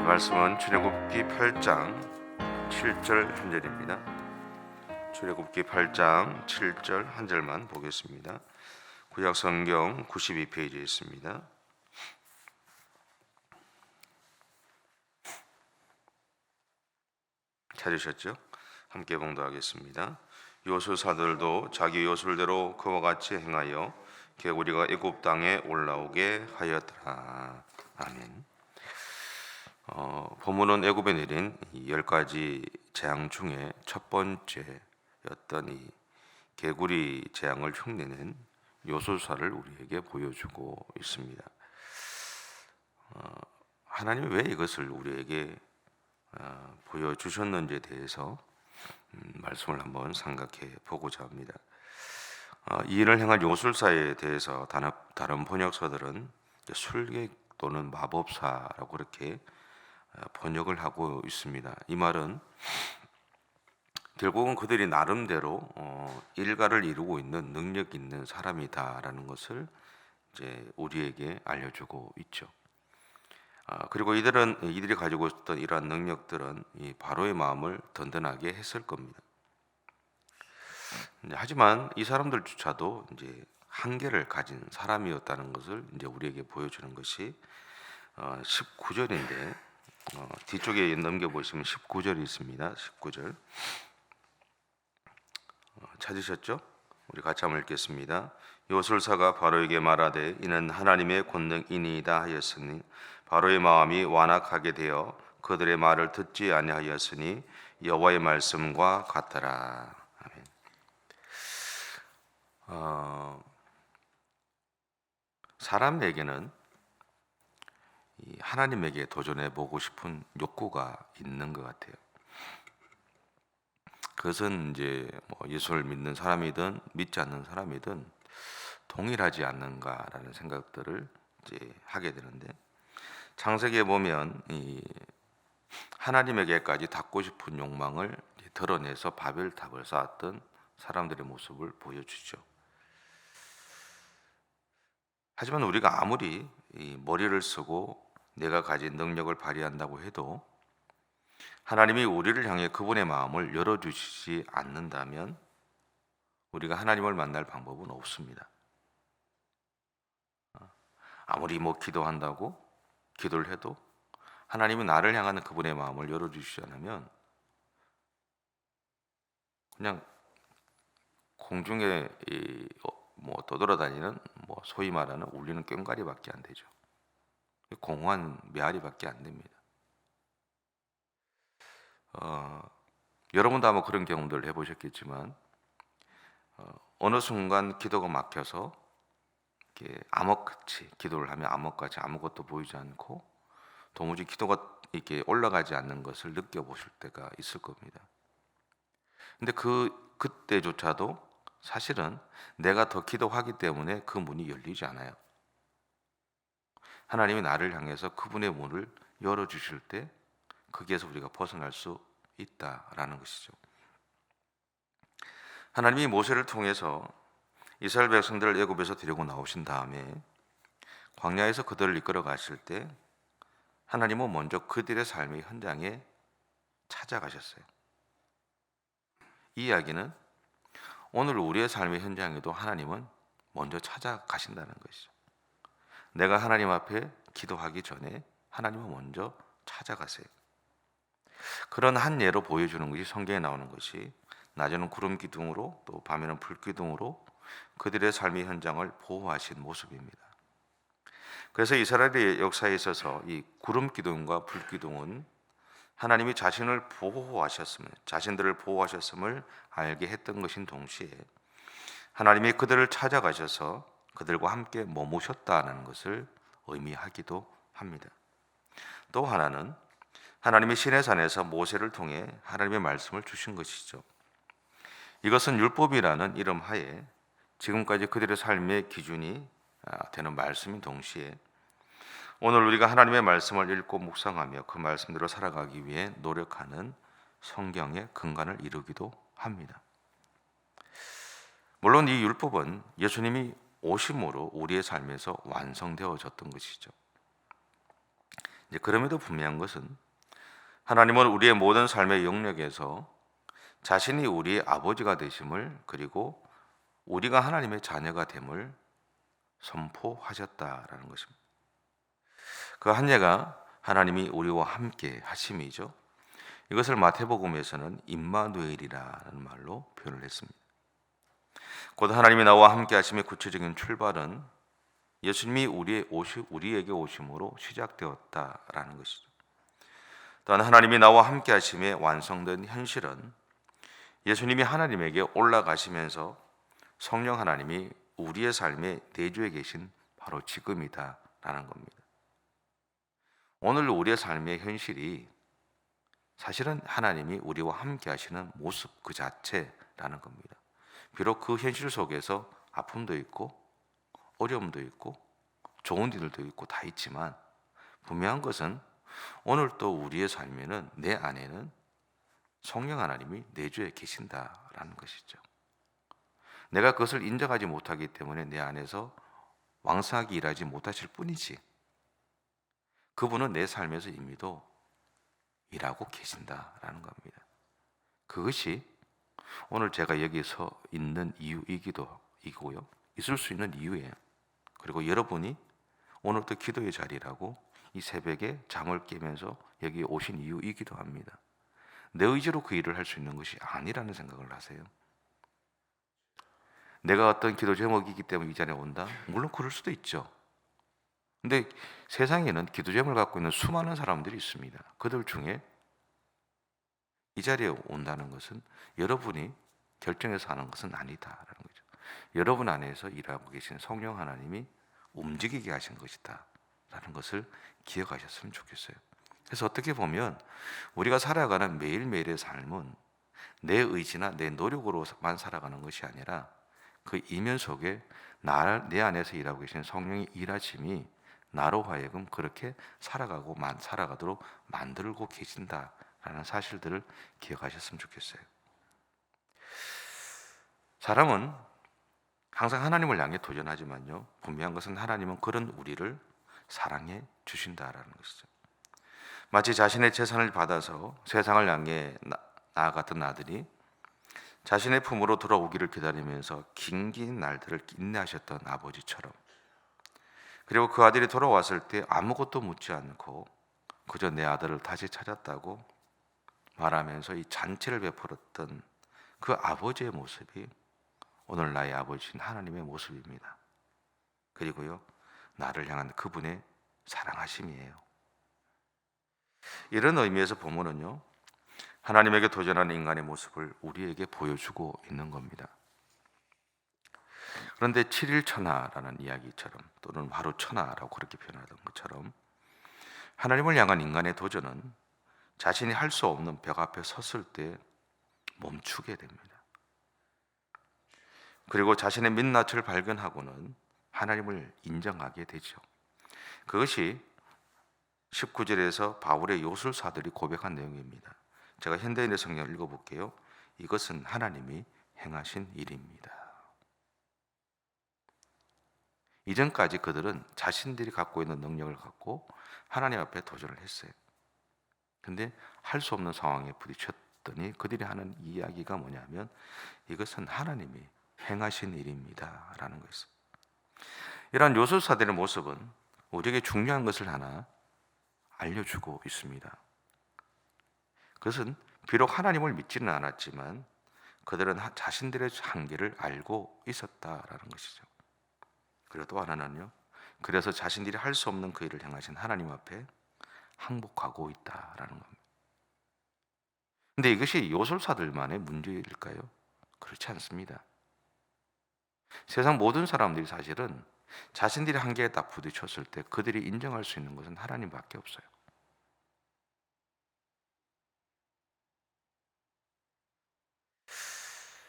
말씀은 출애굽기 8장 7절 한 절입니다. 출애굽기 8장 7절 한 절만 보겠습니다. 구약 성경 92페이지에 있습니다. 찾으셨죠? 함께 봉독하겠습니다. 요술사들도 자기 요술대로 그와 같이 행하여 개구리가 애굽 땅에 올라오게 하였더라. 아멘. 본문은 애굽에 내린 10가지 재앙 중에 첫 번째였던 이 개구리 재앙을 흉내낸 요술사를 우리에게 보여주고 있습니다. 하나님이 왜 이것을 우리에게 보여주셨는지에 대해서 말씀을 한번 생각해 보고자 합니다. 이 일을 행한 요술사에 대해서 다른 번역서들은 술객 또는 마법사라고 그렇게 번역을 하고 있습니다. 이 말은 결국은 그들이 나름대로 일가를 이루고 있는 능력 있는 사람이다라는 것을 이제 우리에게 알려주고 있죠. 그리고 이들이 가지고 있었던 이러한 능력들은 이 바로의 마음을 든든하게 했을 겁니다. 하지만 이 사람들조차도 이제 한계를 가진 사람이었다는 것을 이제 우리에게 보여주는 것이 19절인데 뒤쪽에 넘겨보시면 19절이 있습니다. 19절 찾으셨죠? 우리 같이 한번 읽겠습니다. 요술사가 바로에게 말하되 이는 하나님의 권능이니이다 하였으니 바로의 마음이 완악하게 되어 그들의 말을 듣지 아니하였으니 여호와의 말씀과 같더라. 아멘. 사람에게는 하나님에게 도전해 보고 싶은 욕구가 있는 것 같아요. 그것은 이제 예수를 믿는 사람이든 믿지 않는 사람이든 동일하지 않는가라는 생각들을 이제 하게 되는데, 창세기에 보면 이 하나님에게까지 닿고 싶은 욕망을 드러내서 바벨탑을 쌓았던 사람들의 모습을 보여주죠. 하지만 우리가 아무리 이 머리를 쓰고 내가 가진 능력을 발휘한다고 해도 하나님이 우리를 향해 그분의 마음을 열어주시지 않는다면 우리가 하나님을 만날 방법은 없습니다. 아무리 기도한다고 기도를 해도 하나님이 나를 향하는 그분의 마음을 열어주시지 않으면 그냥 공중에 떠돌아다니는 소위 말하는 울리는 꽹과리밖에 안 되죠. 공허한 메아리밖에 안 됩니다. 여러분도 아마 그런 경험들을 해보셨겠지만 어느 순간 기도가 막혀서 이렇게 암흑같이 기도를 하면 암흑같이 아무것도 보이지 않고 도무지 기도가 이렇게 올라가지 않는 것을 느껴보실 때가 있을 겁니다. 근데 그때조차도 사실은 내가 더 기도하기 때문에 그 문이 열리지 않아요. 하나님이 나를 향해서 그분의 문을 열어주실 때 거기에서 우리가 벗어날 수 있다라는 것이죠. 하나님이 모세를 통해서 이스라엘 백성들을 애굽에서 데리고 나오신 다음에 광야에서 그들을 이끌어 가실 때 하나님은 먼저 그들의 삶의 현장에 찾아가셨어요. 이 이야기는 오늘 우리의 삶의 현장에도 하나님은 먼저 찾아가신다는 것이죠. 내가 하나님 앞에 기도하기 전에 하나님은 먼저 찾아가세요. 그런 한 예로 보여주는 것이 성경에 나오는 것이 낮에는 구름 기둥으로 또 밤에는 불 기둥으로 그들의 삶의 현장을 보호하신 모습입니다. 그래서 이스라엘의 역사에 있어서 이 구름 기둥과 불 기둥은 하나님이 자신들을 보호하셨음을 알게 했던 것인 동시에 하나님이 그들을 찾아가셔서 그들과 함께 머무셨다는 것을 의미하기도 합니다. 또 하나는 하나님이 시내산에서 모세를 통해 하나님의 말씀을 주신 것이죠. 이것은 율법이라는 이름 하에 지금까지 그들의 삶의 기준이 되는 말씀인 동시에 오늘 우리가 하나님의 말씀을 읽고 묵상하며 그 말씀대로 살아가기 위해 노력하는 성경의 근간을 이루기도 합니다. 물론 이 율법은 예수님이 오심으로 우리의 삶에서 완성되어졌던 것이죠. 그럼에도 분명한 것은 하나님은 우리의 모든 삶의 영역에서 자신이 우리의 아버지가 되심을, 그리고 우리가 하나님의 자녀가 됨을 선포하셨다라는 것입니다. 그 한 예가 하나님이 우리와 함께 하심이죠. 이것을 마태복음에서는 임마누엘이라는 말로 표현을 했습니다. 곧 하나님이 나와 함께 하심의 구체적인 출발은 예수님이 우리에게 오심으로 시작되었다라는 것이죠. 또한 하나님이 나와 함께 하심의 완성된 현실은 예수님이 하나님에게 올라가시면서 성령 하나님이 우리의 삶에 내주해 계신 바로 지금이다라는 겁니다. 오늘 우리의 삶의 현실이 사실은 하나님이 우리와 함께 하시는 모습 그 자체라는 겁니다. 비록 그 현실 속에서 아픔도 있고 어려움도 있고 좋은 일들도 있고 다 있지만, 분명한 것은 오늘 또 우리의 삶에는, 내 안에는 성령 하나님이 내주해 계신다라는 것이죠. 내가 그것을 인정하지 못하기 때문에 내 안에서 왕성하게 일하지 못하실 뿐이지, 그분은 내 삶에서 이미도 일하고 계신다라는 겁니다. 그것이 오늘 제가 여기 서 있는 이유이고요. 있을 수 있는 이유예요. 그리고 여러분이 오늘 또 기도의 자리라고 이 새벽에 잠을 깨면서 여기 오신 이유이기도 합니다. 내 의지로 그 일을 할 수 있는 것이 아니라는 생각을 하세요. 내가 어떤 기도 제목이기 때문에 이 자리에 온다? 물론 그럴 수도 있죠. 근데 세상에는 기도 제목을 갖고 있는 수많은 사람들이 있습니다. 그들 중에 이 자리에 온다는 것은 여러분이 결정해서 하는 것은 아니다라는 거죠. 여러분 안에서 일하고 계신 성령 하나님이 움직이게 하신 것이다 라는 것을 기억하셨으면 좋겠어요. 그래서 어떻게 보면 우리가 살아가는 매일매일의 삶은 내 의지나 내 노력으로만 살아가는 것이 아니라 그 이면 속에 내 안에서 일하고 계신 성령의 일하심이 나로 하여금 그렇게 살아가도록 만들고 계신다라는 사실들을 기억하셨으면 좋겠어요. 사람은 항상 하나님을 향해 도전하지만요, 분명한 것은 하나님은 그런 우리를 사랑해 주신다라는 것이죠. 마치 자신의 재산을 받아서 세상을 향해 나아갔던 아들이 자신의 품으로 돌아오기를 기다리면서 긴긴 날들을 인내하셨던 아버지처럼, 그리고 그 아들이 돌아왔을 때 아무것도 묻지 않고 그저 내 아들을 다시 찾았다고 말하면서 이 잔치를 베풀었던 그 아버지의 모습이 오늘 나의 아버지신 하나님의 모습입니다. 그리고요, 나를 향한 그분의 사랑하심이에요. 이런 의미에서 보면은요, 하나님에게 도전하는 인간의 모습을 우리에게 보여주고 있는 겁니다. 그런데 7일 천하라는 이야기처럼, 또는 하루 천하라고 그렇게 표현하던 것처럼, 하나님을 향한 인간의 도전은 자신이 할 수 없는 벽 앞에 섰을 때 멈추게 됩니다. 그리고 자신의 민낯을 발견하고는 하나님을 인정하게 되죠. 그것이 19절에서 바울의 요술사들이 고백한 내용입니다. 제가 현대인의 성경을 읽어볼게요. 이것은 하나님이 행하신 일입니다. 이전까지 그들은 자신들이 갖고 있는 능력을 갖고 하나님 앞에 도전을 했어요. 근데 할 수 없는 상황에 부딪혔더니 그들이 하는 이야기가 뭐냐면, 이것은 하나님이 행하신 일입니다 라는 것이죠. 이러한 요술사들의 모습은 우리에게 중요한 것을 하나 알려주고 있습니다. 그것은 비록 하나님을 믿지는 않았지만 그들은 자신들의 한계를 알고 있었다라는 것이죠. 그리고 또 하나는요, 그래서 자신들이 할 수 없는 그 일을 행하신 하나님 앞에 항복하고 있다라는 겁니다. 근데 이것이 요술사들만의 문제일까요? 그렇지 않습니다. 세상 모든 사람들이 사실은 자신들이 한계에 딱 부딪혔을 때 그들이 인정할 수 있는 것은 하나님밖에 없어요.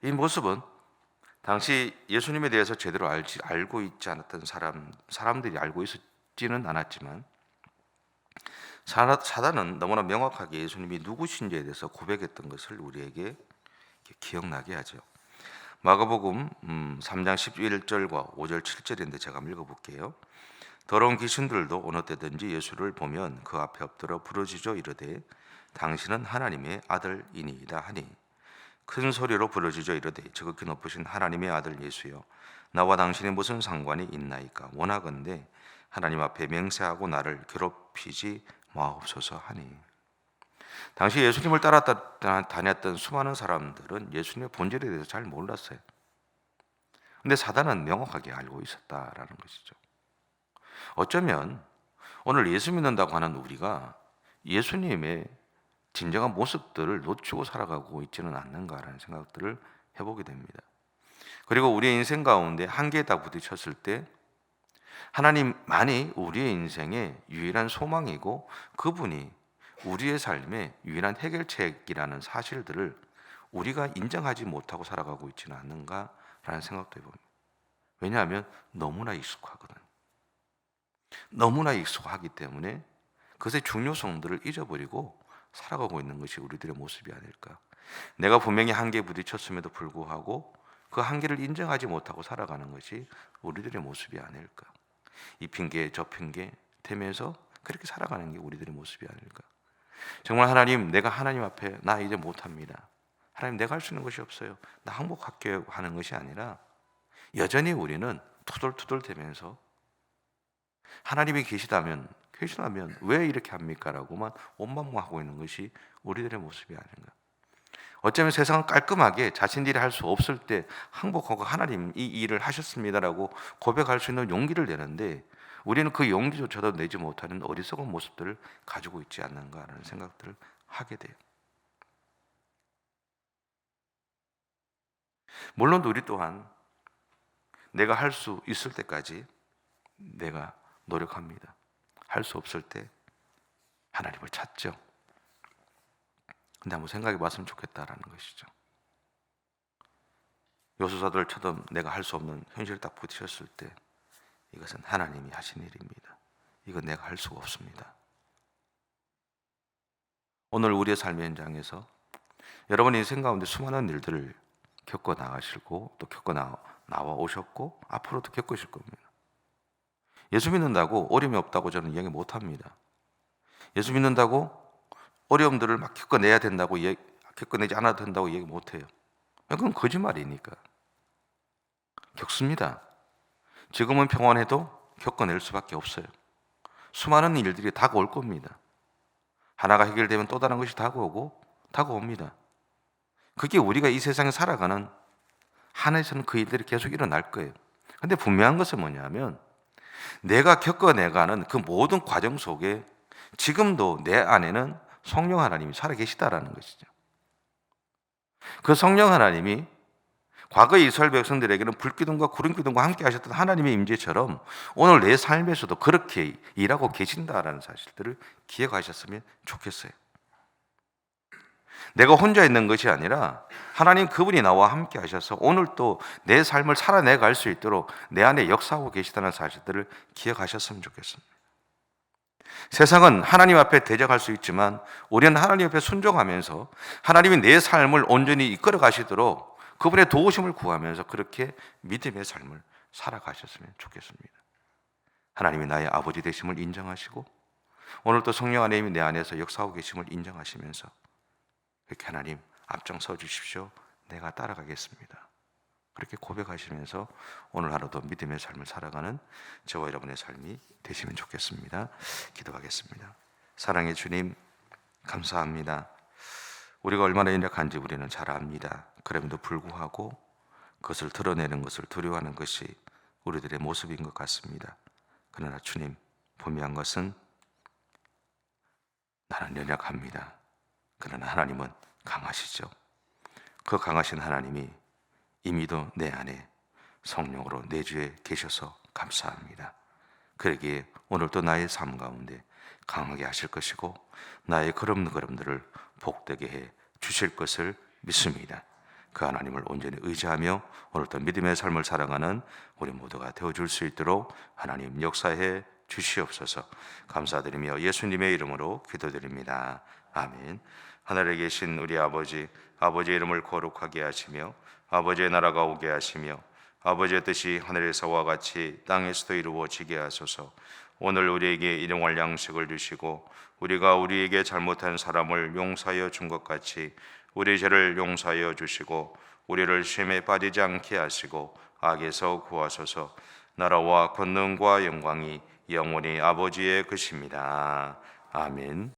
이 모습은 당시 예수님에 대해서 제대로 알고 있지 않았던 사람들이 알고 있었지는 않았지만, 사단은 너무나 명확하게 예수님이 누구신지에 대해서 고백했던 것을 우리에게 기억나게 하죠. 마가복음 3장 11절과 5절 7절인데 제가 한번 읽어볼게요. 더러운 귀신들도 어느 때든지 예수를 보면 그 앞에 엎드려 부르짖어 이르되 당신은 하나님의 아들이니이다 하니 큰 소리로 부르짖어 이르되 지극히 높으신 하나님의 아들 예수여 나와 당신이 무슨 상관이 있나이까 원하건대 하나님 앞에 맹세하고 나를 괴롭히지 마옵소서 하니 당시 예수님을 따라 다녔던 수많은 사람들은 예수님의 본질에 대해서 잘 몰랐어요. 근데 사단은 명확하게 알고 있었다라는 것이죠. 어쩌면 오늘 예수 믿는다고 하는 우리가 예수님의 진정한 모습들을 놓치고 살아가고 있지는 않는가라는 생각들을 해보게 됩니다. 그리고 우리의 인생 가운데 한계에 딱 부딪혔을 때 하나님만이 우리의 인생의 유일한 소망이고 그분이 우리의 삶의 유일한 해결책이라는 사실들을 우리가 인정하지 못하고 살아가고 있지는 않는가라는 생각도 해봅니다. 왜냐하면 너무나 익숙하거든. 너무나 익숙하기 때문에 그것의 중요성들을 잊어버리고 살아가고 있는 것이 우리들의 모습이 아닐까. 내가 분명히 한계에 부딪혔음에도 불구하고 그 한계를 인정하지 못하고 살아가는 것이 우리들의 모습이 아닐까. 이 핑계 저 핑계 대면서 그렇게 살아가는 게 우리들의 모습이 아닐까. 정말 하나님, 내가 하나님 앞에 나 이제 못합니다. 하나님, 내가 할 수 있는 것이 없어요. 나 항복할게요 하는 것이 아니라 여전히 우리는 투덜투덜 대면서 하나님이 계시다면 왜 이렇게 합니까? 라고만 원망하고 있는 것이 우리들의 모습이 아닌가. 어쩌면 세상은 깔끔하게 자신들이 할 수 없을 때 항복하고 하나님 이 일을 하셨습니다라고 고백할 수 있는 용기를 내는데 우리는 그 용기조차도 내지 못하는 어리석은 모습들을 가지고 있지 않는가라는 생각들을 하게 돼요. 물론 우리 또한 내가 할 수 있을 때까지 내가 노력합니다. 할 수 없을 때 하나님을 찾죠. 근데 한번 생각해 봤으면 좋겠다라는 것이죠. 요소사들처럼 내가 할 수 없는 현실을 딱 부딪혔을 때 이것은 하나님이 하신 일입니다. 이건 내가 할 수가 없습니다. 오늘 우리의 삶의 현장에서 여러분의 인생 가운데 수많은 일들을 겪어 나가시고 또 겪어 나와 오셨고 앞으로도 겪으실 겁니다. 예수 믿는다고 어려움이 없다고 저는 이야기 못합니다. 예수 믿는다고 어려움들을 막 겪어내야 된다고 겪어내지 않아도 된다고 얘기 못해요. 그건 거짓말이니까. 겪습니다. 지금은 평안해도 겪어낼 수밖에 없어요. 수많은 일들이 다가올 겁니다. 하나가 해결되면 또 다른 것이 다가옵니다. 그게 우리가 이 세상에 살아가는 한에서는 그 일들이 계속 일어날 거예요. 근데 분명한 것은 뭐냐면 내가 겪어내가는 그 모든 과정 속에 지금도 내 안에는 성령 하나님이 살아계시다라는 것이죠. 그 성령 하나님이 과거 이스라엘 백성들에게는 불기둥과 구름기둥과 함께 하셨던 하나님의 임재처럼 오늘 내 삶에서도 그렇게 일하고 계신다라는 사실들을 기억하셨으면 좋겠어요. 내가 혼자 있는 것이 아니라 하나님 그분이 나와 함께 하셔서 오늘 또 내 삶을 살아내 갈 수 있도록 내 안에 역사하고 계시다는 사실들을 기억하셨으면 좋겠습니다. 세상은 하나님 앞에 대적할 수 있지만 우리는 하나님 앞에 순종하면서 하나님이 내 삶을 온전히 이끌어 가시도록 그분의 도우심을 구하면서 그렇게 믿음의 삶을 살아가셨으면 좋겠습니다. 하나님이 나의 아버지 되심을 인정하시고 오늘 또 성령 하나님이 내 안에서 역사하고 계심을 인정하시면서 그렇게 하나님 앞장서 주십시오. 내가 따라가겠습니다. 그렇게 고백하시면서 오늘 하루도 믿음의 삶을 살아가는 저와 여러분의 삶이 되시면 좋겠습니다. 기도하겠습니다. 사랑의 주님, 감사합니다. 우리가 얼마나 연약한지 우리는 잘 압니다. 그럼에도 불구하고 그것을 드러내는 것을 두려워하는 것이 우리들의 모습인 것 같습니다. 그러나 주님, 분명한 것은 나는 연약합니다. 그러나 하나님은 강하시죠. 그 강하신 하나님이 이미도 내 안에 성령으로 내주에 계셔서 감사합니다. 그러기에 오늘도 나의 삶 가운데 강하게 하실 것이고 나의 걸음걸음들을 복되게 해 주실 것을 믿습니다. 그 하나님을 온전히 의지하며 오늘도 믿음의 삶을 살아가는 우리 모두가 되어줄 수 있도록 하나님 역사해 주시옵소서. 감사드리며 예수님의 이름으로 기도드립니다. 아멘. 하늘에 계신 우리 아버지, 아버지의 이름을 거룩하게 하시며 아버지의 나라가 오게 하시며 아버지의 뜻이 하늘에서와 같이 땅에서도 이루어지게 하소서. 오늘 우리에게 일용할 양식을 주시고 우리가 우리에게 잘못한 사람을 용서하여 준 것 같이 우리 죄를 용서하여 주시고 우리를 시험에 빠지지 않게 하시고 악에서 구하소서. 나라와 권능과 영광이 영원히 아버지의 것입니다. 아멘.